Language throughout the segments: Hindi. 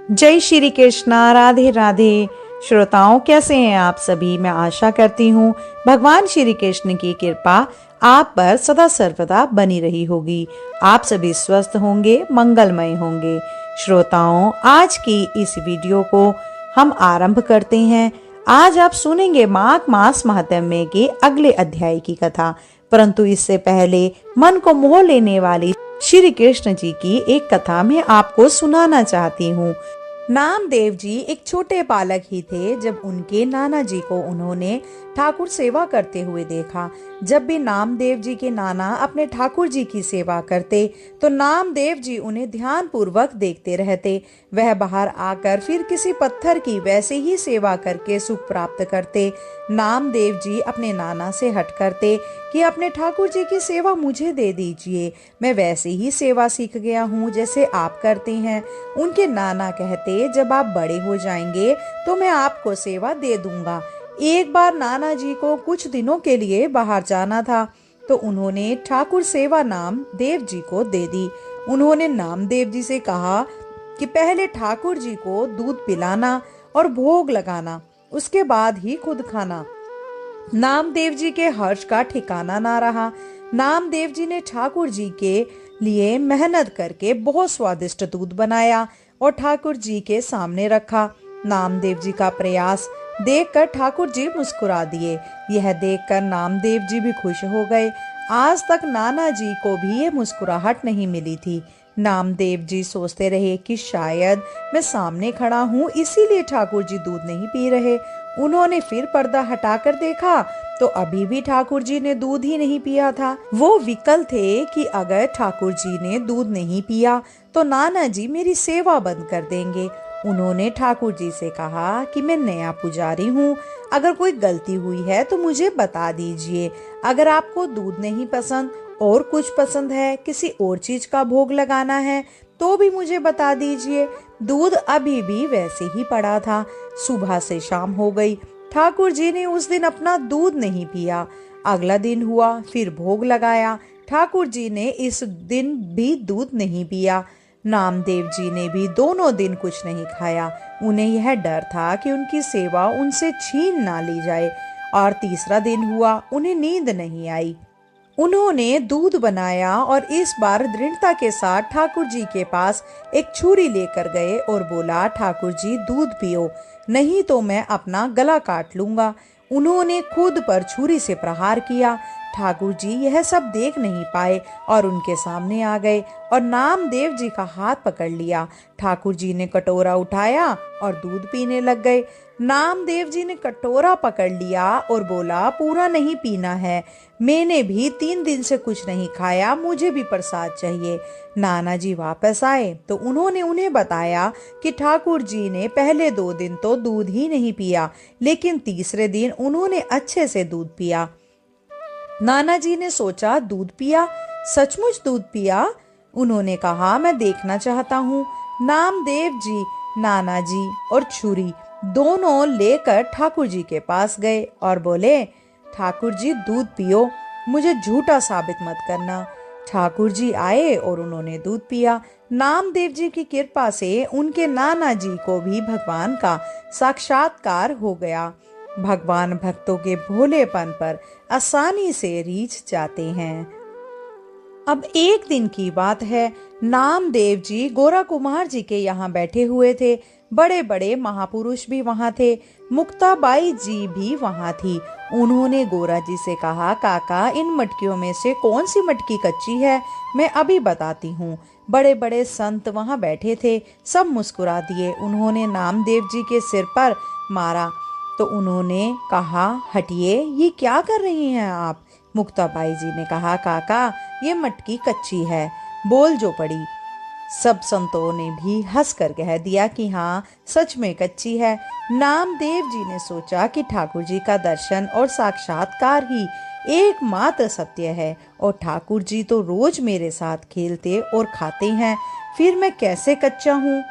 जय श्री कृष्णा। राधे राधे। श्रोताओं, कैसे हैं आप सभी। मैं आशा करती हूँ भगवान श्री कृष्ण की कृपा आप पर सदा सर्वदा बनी रही होगी। आप सभी स्वस्थ होंगे, मंगलमय होंगे। श्रोताओं, आज की इस वीडियो को हम आरंभ करते हैं। आज आप सुनेंगे माघ मास महात्म्य के अगले अध्याय की कथा, परंतु इससे पहले मन को मोह लेने वाली श्री कृष्ण जी की एक कथा मैं आपको सुनाना चाहती हूँ। नामदेव जी एक छोटे बालक ही थे जब उनके नाना जी को उन्होंने ठाकुर सेवा करते हुए देखा। जब भी नामदेव जी के नाना अपने ठाकुर जी की सेवा करते तो नामदेव जी उन्हें ध्यान पूर्वक देखते रहते। वह बाहर आकर फिर किसी पत्थर की वैसे ही सेवा करके सुख प्राप्त करते। नामदेव जी अपने नाना से हट करते कि अपने ठाकुर जी की सेवा मुझे दे दीजिए, मैं वैसे ही सेवा सीख गया हूँ जैसे आप करते हैं। उनके नाना कहते, जब आप बड़े हो जाएंगे तो मैं आपको सेवा दे दूंगा। एक बार नाना जी को कुछ दिनों के लिए बाहर जाना था तो उन्होंने ठाकुर सेवा नामदेव जी को दे दी। उन्होंने नामदेव जी से कहा कि पहले ठाकुर जी को दूध पिलाना और भोग लगाना, उसके बाद ही खुद खाना। नामदेव जी के हर्ष का ठिकाना ना रहा। नामदेव जी ने ठाकुर जी के लिए मेहनत करके बहुत स्वादिष्ट दूध बनाया और ठाकुर जी के सामने रखा। नामदेव जी का प्रयास देखकर ठाकुर जी मुस्कुरा दिए। यह देखकर नामदेव जी भी खुश हो गए। आज तक नाना जी को भी ये मुस्कुराहट नहीं मिली थी। नामदेव जी सोचते रहे कि शायद मैं सामने खड़ा हूँ इसीलिए ठाकुर जी दूध नहीं पी रहे। उन्होंने फिर पर्दा हटाकर देखा तो अभी भी ठाकुर जी ने दूध ही नहीं पिया था। वो विकल थे कि अगर ठाकुर जी ने दूध नहीं पिया तो नाना जी मेरी सेवा बंद कर देंगे। उन्होंने ठाकुर जी से कहा कि मैं नया पुजारी हूँ, अगर कोई गलती हुई है तो मुझे बता दीजिए। अगर आपको दूध नहीं पसंद और कुछ पसंद है, किसी और चीज का भोग लगाना है तो भी मुझे बता दीजिए। दूध अभी भी वैसे ही पड़ा था। सुबह से शाम हो गई, ठाकुर जी ने उस दिन अपना दूध नहीं पिया। अगला दिन हुआ, फिर भोग लगाया, ठाकुर जी ने इस दिन भी दूध नहीं पिया। नामदेव जी ने भी दोनों दिन कुछ नहीं खाया। उन्हें यह डर था कि उनकी सेवा उनसे छीन ना ली जाए। और तीसरा दिन हुआ, उन्हें नींद नहीं आई। उन्होंने दूध बनाया और इस बार दृढ़ता के साथ ठाकुर जी के पास एक छुरी लेकर गए और बोला, ठाकुर जी दूध पियो, नहीं तो मैं अपना गला काट लूंगा। उन्होंने खुद पर छुरी से प्रहार किया। ठाकुर जी यह सब देख नहीं पाए और उनके सामने आ गए और नामदेव जी का हाथ पकड़ लिया। ठाकुर जी ने कटोरा उठाया और दूध पीने लग गए। नामदेव जी ने कटोरा पकड़ लिया और बोला, पूरा नहीं पीना है, मैंने भी 3 दिन से कुछ नहीं खाया, मुझे भी प्रसाद चाहिए। नाना जी वापस आए तो उन्होंने उन्हें बताया कि ठाकुर जी ने पहले 2 दिन तो दूध ही नहीं पिया, लेकिन तीसरे दिन उन्होंने अच्छे से दूध पिया। नाना जी ने सोचा, दूध पिया, सचमुच दूध पिया? उन्होंने कहा, मैं देखना चाहता हूँ। नामदेव जी, नाना जी और छुरी दोनों लेकर ठाकुर जी के पास गए और बोले, ठाकुर जी दूध पियो, मुझे झूठा साबित मत करना। ठाकुर जी आए और उन्होंने दूध पिया। नामदेव जी की कृपा से उनके नाना जी को भी भगवान का साक्षात्कार हो गया। भगवान भक्तों के भोलेपन पर आसानी से रीझ जाते हैं। अब एक दिन की बात है, नामदेव जी गोरा कुमार जी के यहाँ बैठे हुए थे। बड़े बड़े महापुरुष भी वहाँ थे। मुक्ताबाई जी भी वहाँ थी। उन्होंने गोरा जी से कहा, काका इन मटकियों में से कौन सी मटकी कच्ची है, मैं अभी बताती हूँ। बड़े बड़े संत वहाँ बैठे थे, सब मुस्कुरा दिए। उन्होंने नामदेव जी के सिर पर मारा तो उन्होंने कहा, हटिए, ये क्या कर रही हैं आप। मुक्ताबाई जी ने कहा, काका ये मटकी कच्ची है, बोल जो पड़ी। सब संतों ने भी हंसकर कह दिया कि हाँ सच में कच्ची है। नामदेव जी ने सोचा कि ठाकुर जी का दर्शन और साक्षात्कार ही एकमात्र सत्य है और ठाकुर जी तो रोज मेरे साथ खेलते और खाते हैं, फिर मैं कैसे कच्चा हूँ।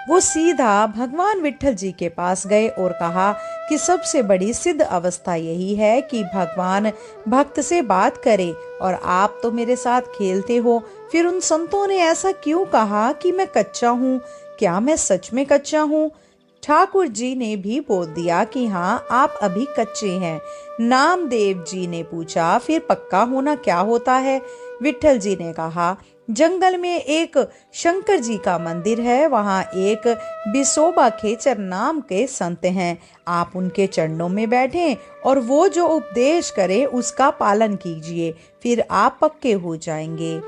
वो सीधा भगवान विट्ठल जी के पास गए और कहा कि सबसे बड़ी सिद्ध अवस्था यही है कि भगवान भक्त से बात करे और आप तो मेरे साथ खेलते हो, फिर उन संतों ने ऐसा क्यों कहा कि मैं कच्चा हूँ। क्या मैं सच में कच्चा हूँ? ठाकुर जी ने भी बोल दिया कि हाँ, आप अभी कच्चे हैं। नामदेव जी ने पूछा, फिर पक्का होना क्या होता है? विठल जी ने कहा, जंगल में एक शंकर जी का मंदिर है, वहाँ एक बिसोबा खेचर नाम के संत हैं। आप उनके चरणों में बैठें और वो जो उपदेश करे उसका पालन कीजिए, फिर आप पक्के हो जाएंगे।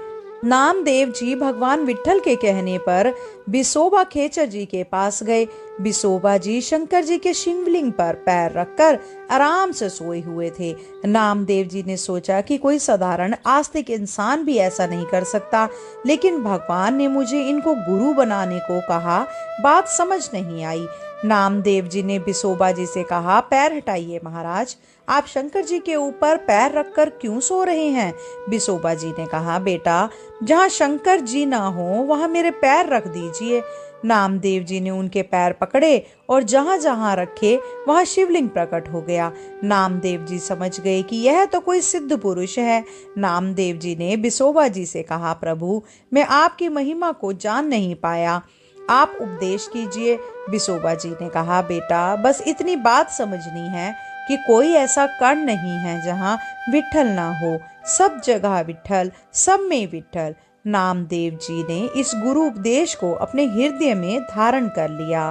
नामदेव जी भगवान विठल के कहने पर बिसोबा खेचर जी के पास गए। बिसोबा जी शंकर जी के शिवलिंग पर पैर रखकर आराम से सोए हुए थे। नामदेव जी ने सोचा कि कोई साधारण आस्तिक इंसान भी ऐसा नहीं कर सकता, लेकिन भगवान ने मुझे इनको गुरु बनाने को कहा, बात समझ नहीं आई। नामदेव जी ने बिसोबा जी से कहा, पैर हटाइए महाराज, आप शंकर जी के ऊपर पैर रखकर क्यों सो रहे हैं? बिसोबा जी ने कहा, बेटा, जहाँ शंकर जी ना हो वहाँ मेरे पैर रख दीजिए। नामदेव जी ने उनके पैर पकड़े और जहां जहां रखे वहां शिवलिंग प्रकट हो गया। नामदेव जी समझ गए कि यह तो कोई सिद्ध पुरुष है। नामदेव जी ने बिसोबा जी से कहा, प्रभु, मैं आपकी महिमा को जान नहीं पाया, आप उपदेश कीजिए। बिसोबा जी ने कहा, बेटा, बस इतनी बात समझनी है कि कोई ऐसा कण नहीं है जहाँ विठल ना हो, सब जगह विठल, सब में विठल। नामदेव जी ने इस गुरु उपदेश को अपने हृदय में धारण कर लिया।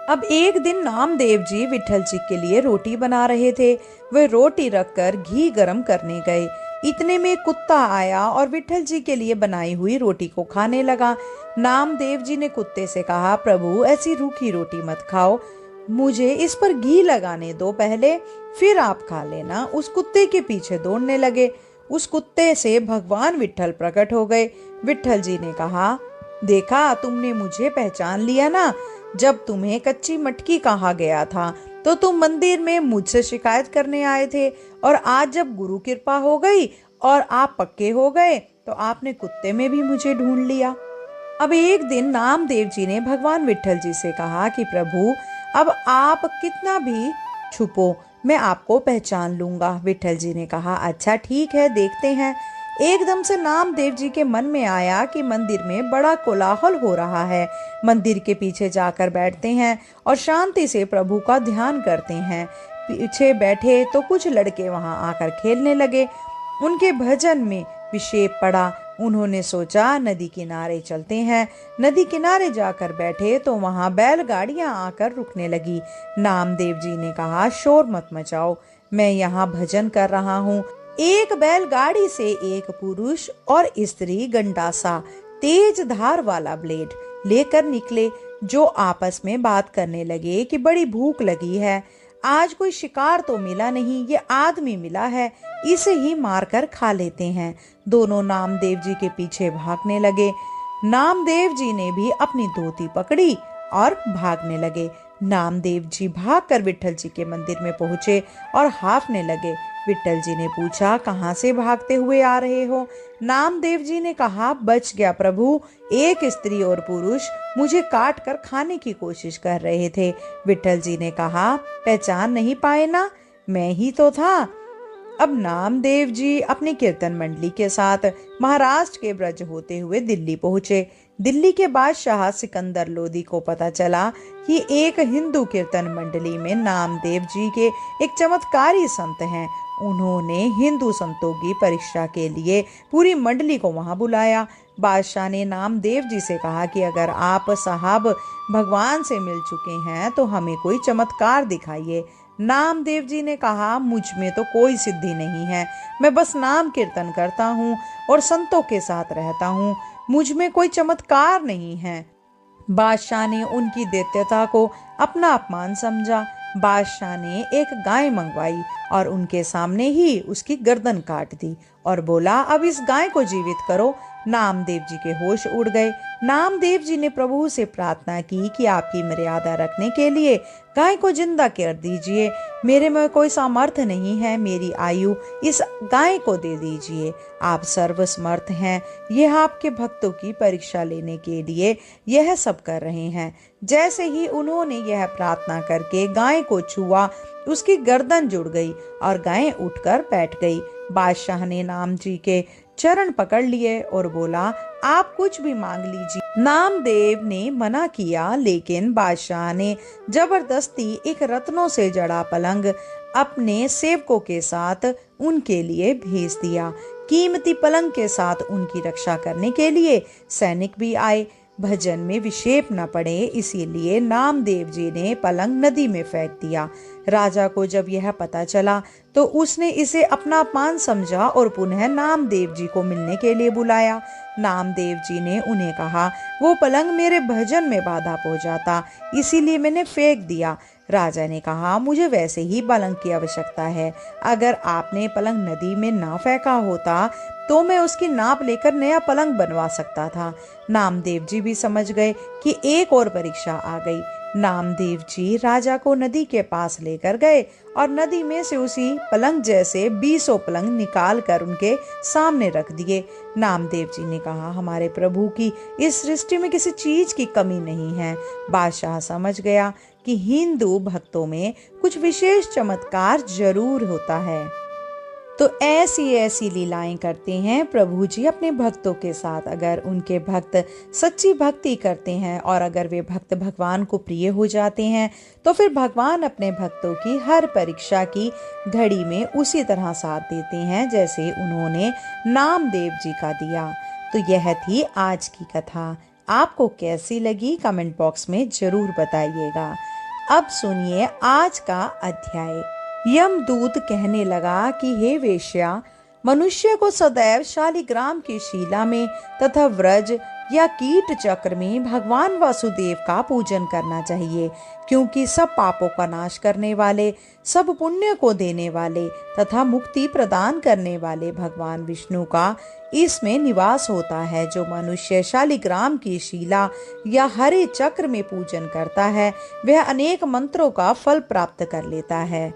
अब एक दिन नामदेव जी विठल जी के लिए रोटी बना रहे थे। वे रोटी रखकर घी गरम करने गए। इतने में कुत्ता आया और विठल जी के लिए बनाई हुई रोटी को खाने लगा। नामदेव जी ने कुत्ते से कहा, प्रभु, ऐसी रूखी रोटी मत खाओ, मुझे इस पर घी लगाने दो पहले, फिर आप खा लेना। उस कुत्ते के पीछे दौड़ने लगे। उस कुत्ते से भगवान विठल प्रकट हो गए। विठल जी ने कहा, देखा, तुमने मुझे पहचान लिया ना? जब तुम्हें कच्ची मटकी कहा गया था तो तुम मंदिर में मुझसे शिकायत करने आए थे, और आज जब गुरु कृपा हो गई और आप पक्के हो गए तो आपने कुत्ते में भी मुझे ढूंढ लिया। अब एक दिन नामदेव जी ने भगवान विठल जी से कहा कि प्रभु, अब आप कितना भी छुपो, मैं आपको पहचान लूंगा। विठल जी ने कहा, अच्छा ठीक है, देखते हैं। एकदम से नामदेव जी के मन में आया कि मंदिर में बड़ा कोलाहल हो रहा है। मंदिर के पीछे जाकर बैठते हैं और शांति से प्रभु का ध्यान करते हैं। पीछे बैठे तो कुछ लड़के वहां आकर खेलने लगे। उनके भजन में विक्षेप पड़ा। उन्होंने सोचा, नदी किनारे चलते हैं। नदी किनारे जाकर बैठे तो वहां बैलगाड़ियां आकर रुकने लगी। नामदेव जी ने कहा, शोर मत मचाओ, मैं यहाँ भजन कर रहा हूँ। एक बैलगाड़ी से एक पुरुष और स्त्री गंडासा तेज धार वाला ब्लेड लेकर निकले, जो आपस में बात करने लगे कि बड़ी भूख लगी है, आज कोई शिकार तो मिला नहीं, ये आदमी मिला है, इसे ही मारकर खा लेते हैं। दोनों नामदेव जी के पीछे भागने लगे। नामदेव जी ने भी अपनी धोती पकड़ी और भागने लगे। नामदेव जी भागकर विठल जी के मंदिर में पहुंचे और हाफने लगे। विठल जी ने पूछा, कहाँ से भागते हुए आ रहे हो? नामदेव जी ने कहा, बच गया प्रभु, एक स्त्री और पुरुष मुझे काट कर खाने की कोशिश कर रहे थे। विठल जी ने कहा, पहचान नहीं पाए ना, मैं ही तो था। अब नामदेव जी अपनी कीर्तन मंडली के साथ महाराष्ट्र के ब्रज होते हुए दिल्ली पहुंचे। दिल्ली के बादशाह सिकंदर लोदी को पता चला कि एक हिंदू कीर्तन मंडली में नामदेव जी के एक चमत्कारी संत हैं। उन्होंने हिंदू संतों की परीक्षा के लिए पूरी मंडली को वहां बुलाया। बादशाह ने नामदेव जी से कहा कि अगर आप साहब भगवान से मिल चुके हैं तो हमें कोई चमत्कार दिखाइए। नामदेव जी ने कहा, मुझ में तो कोई सिद्धि नहीं है, मैं बस नाम कीर्तन करता हूँ और संतों के साथ रहता हूँ, मुझ में कोई चमत्कार नहीं है। बादशाह ने उनकी दैत्यता को अपना अपमान समझा। बादशाह ने एक गाय मंगवाई और उनके सामने ही उसकी गर्दन काट दी और बोला, अब इस गाय को जीवित करो। नामदेव जी के होश उड़ गए। नामदेव जी ने प्रभु से प्रार्थना की कि आपकी मर्यादा रखने के लिए गाय को जिंदा कर दीजिए, मेरे में कोई सामर्थ्य नहीं है, मेरी आयु इस गाय को दे दीजिए, आप सर्वसमर्थ हैं, यह आपके भक्तों की परीक्षा लेने के लिए यह सब कर रहे हैं। जैसे ही उन्होंने यह प्रार्थना करके गाय को छुआ, उसकी गर्दन जुड़ गई और गाय उठकर बैठ गई। बादशाह ने नाम जी के चरण पकड़ लिए और बोला, आप कुछ भी मांग लीजिए। नामदेव ने मना किया, लेकिन बादशाह ने जबरदस्ती एक रत्नों से जड़ा पलंग अपने सेवकों के साथ उनके लिए भेज दिया। कीमती पलंग के साथ उनकी रक्षा करने के लिए सैनिक भी आए। भजन में विक्षेप न पड़े, इसीलिए नामदेव जी ने पलंग नदी में फेंक दिया। राजा को जब यह पता चला तो उसने इसे अपना अपमान समझा और पुनः नामदेव जी को मिलने के लिए बुलाया। नामदेव जी ने उन्हें कहा, वो पलंग मेरे भजन में बाधा पहुंचाता, इसीलिए मैंने फेंक दिया। राजा ने कहा, मुझे वैसे ही पलंग की आवश्यकता है। अगर आपने पलंग नदी में ना फेंका होता तो मैं उसकी नाप लेकर नया पलंग बनवा सकता था। नामदेव जी भी समझ गए कि एक और परीक्षा आ गई। नामदेव जी राजा को नदी के पास लेकर गए और नदी में से उसी पलंग जैसे 20 पलंग निकाल कर उनके सामने रख दिए। नामदेव जी ने कहा, हमारे प्रभु की इस सृष्टि में किसी चीज की कमी नहीं है। बादशाह समझ गया कि हिंदू भक्तों में कुछ विशेष चमत्कार जरूर होता है। तो ऐसी ऐसी लीलाएं करते हैं प्रभु जी अपने भक्तों के साथ। अगर उनके भक्त सच्ची भक्ति करते हैं और अगर वे भक्त भगवान को प्रिय हो जाते हैं तो फिर भगवान अपने भक्तों की हर परीक्षा की घड़ी में उसी तरह साथ देते हैं जैसे उन्होंने नामदेव जी का दिया। तो यह थी आज की कथा। आपको कैसी लगी कमेंट बॉक्स में जरूर बताइएगा। अब सुनिए आज का अध्याय। यमदूत कहने लगा कि हे वेश्या, मनुष्य को सदैव शालिग्राम की शिला में तथा व्रज या कीट चक्र में भगवान वासुदेव का पूजन करना चाहिए, क्योंकि सब पापों का नाश करने वाले, सब पुण्य को देने वाले तथा मुक्ति प्रदान करने वाले भगवान विष्णु का इसमें निवास होता है। जो मनुष्य शालिग्राम की शिला या हरे चक्र में पूजन करता है वह अनेक मंत्रों का फल प्राप्त कर लेता है।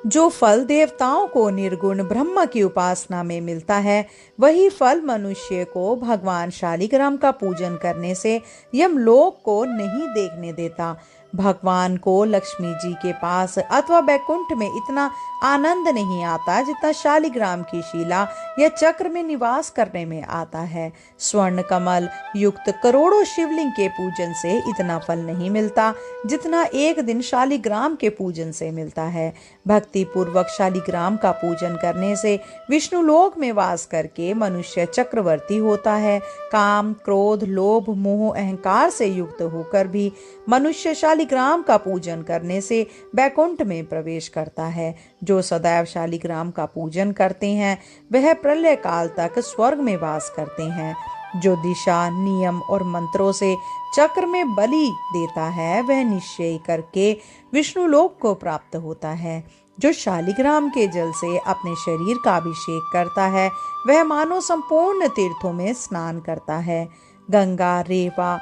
जो फल देवताओं को निर्गुण ब्रह्म की उपासना में मिलता है, वही फल मनुष्य को भगवान शालिग्राम का पूजन करने से यमलोक को नहीं देखने देता। भगवान को लक्ष्मी जी के पास अथवा बैकुंठ में इतना आनंद नहीं आता जितना शालिग्राम की शिला या चक्र में निवास करने में आता है। स्वर्ण कमल युक्त करोड़ों शिवलिंग के पूजन से इतना फल नहीं मिलता जितना एक दिन शालिग्राम के पूजन से मिलता है। भक्ति पूर्वक शालिग्राम का पूजन करने से विष्णु लोक में वास करके मनुष्य चक्रवर्ती होता है। काम, क्रोध, लोभ, मोह, अहंकार से युक्त होकर भी मनुष्य शालिग्राम का पूजन करने से बैकुंठ में प्रवेश करता है। जो सदैव शालिग्राम का पूजन करते हैं वह प्रलय काल तक स्वर्ग में वास करते हैं। जो दिशा, नियम और मंत्रों से चक्र में बलि देता है वह निश्चय करके विष्णु लोक को प्राप्त होता है। जो शालिग्राम के जल से अपने शरीर का अभिषेक करता है वह मानो संपूर्ण तीर्थों में स्नान करता है। गंगा, रेवा,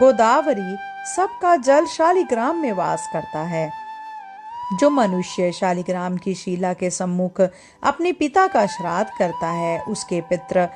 गोदावरी सबका जल शालिग्राम में वास करता है। जो मनुष्य शालिग्राम की शिला के सम्मुख अपने पिता का श्राद्ध करता है उसके पितृ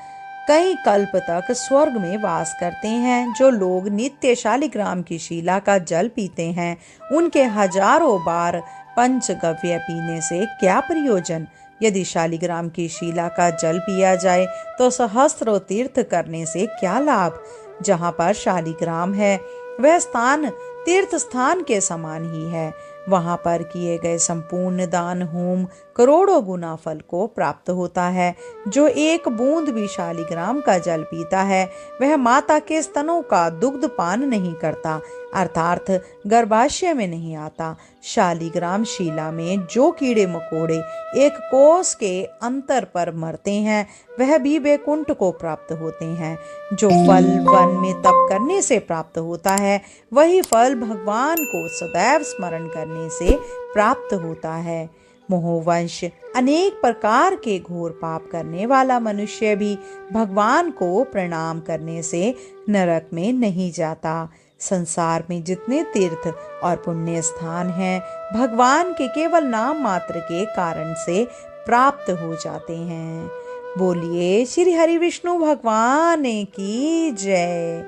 कई कल्प तक स्वर्ग में वास करते हैं। जो लोग नित्य शालिग्राम की शिला का जल पीते हैं उनके हजारों बार पंचगव्य पीने से क्या प्रयोजन। यदि शालिग्राम की शिला का जल पिया जाए तो सहस्त्रों तीर्थ करने से क्या लाभ। जहाँ पर शालिग्राम है वह स्थान तीर्थ स्थान के समान ही है। वहां पर किए गए संपूर्ण दान, होम करोड़ों गुना फल को प्राप्त होता है। जो एक बूंद भी शालिग्राम का जल पीता है वह माता के स्तनों का दुग्ध पान नहीं करता, अर्थात गर्भाशय में नहीं आता। शालिग्राम शिला में जो कीड़े मकोड़े एक कोस के अंतर पर मरते हैं वह भी बैकुंठ को प्राप्त होते हैं। जो फल वन में तप करने से प्राप्त होता है वही फल भगवान को सदैव स्मरण करने से प्राप्त होता है। मोहवंश अनेक प्रकार के घोर पाप करने वाला मनुष्य भी भगवान को प्रणाम करने से नरक में नहीं जाता। संसार में जितने तीर्थ और पुण्य स्थान हैं भगवान के केवल नाम मात्र के कारण से प्राप्त हो जाते हैं। बोलिए श्री हरि विष्णु भगवान की जय,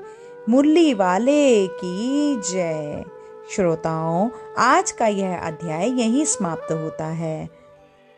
मुरली वाले की जय। श्रोताओं, आज का यह अध्याय यहीं समाप्त होता है।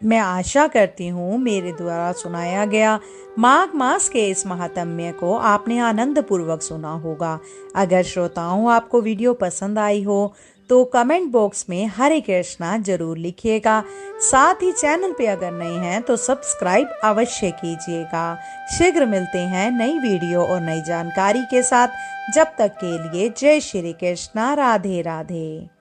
मैं आशा करती हूँ मेरे द्वारा सुनाया गया माघ मास के इस महात्म्य को आपने आनंद पूर्वक सुना होगा। अगर श्रोताओं आपको वीडियो पसंद आई हो तो कमेंट बॉक्स में हरे कृष्णा जरूर लिखिएगा। साथ ही चैनल पे अगर नए हैं तो सब्सक्राइब अवश्य कीजिएगा। शीघ्र मिलते हैं नई वीडियो और नई जानकारी के साथ। जब तक के लिए जय श्री कृष्णा, राधे राधे।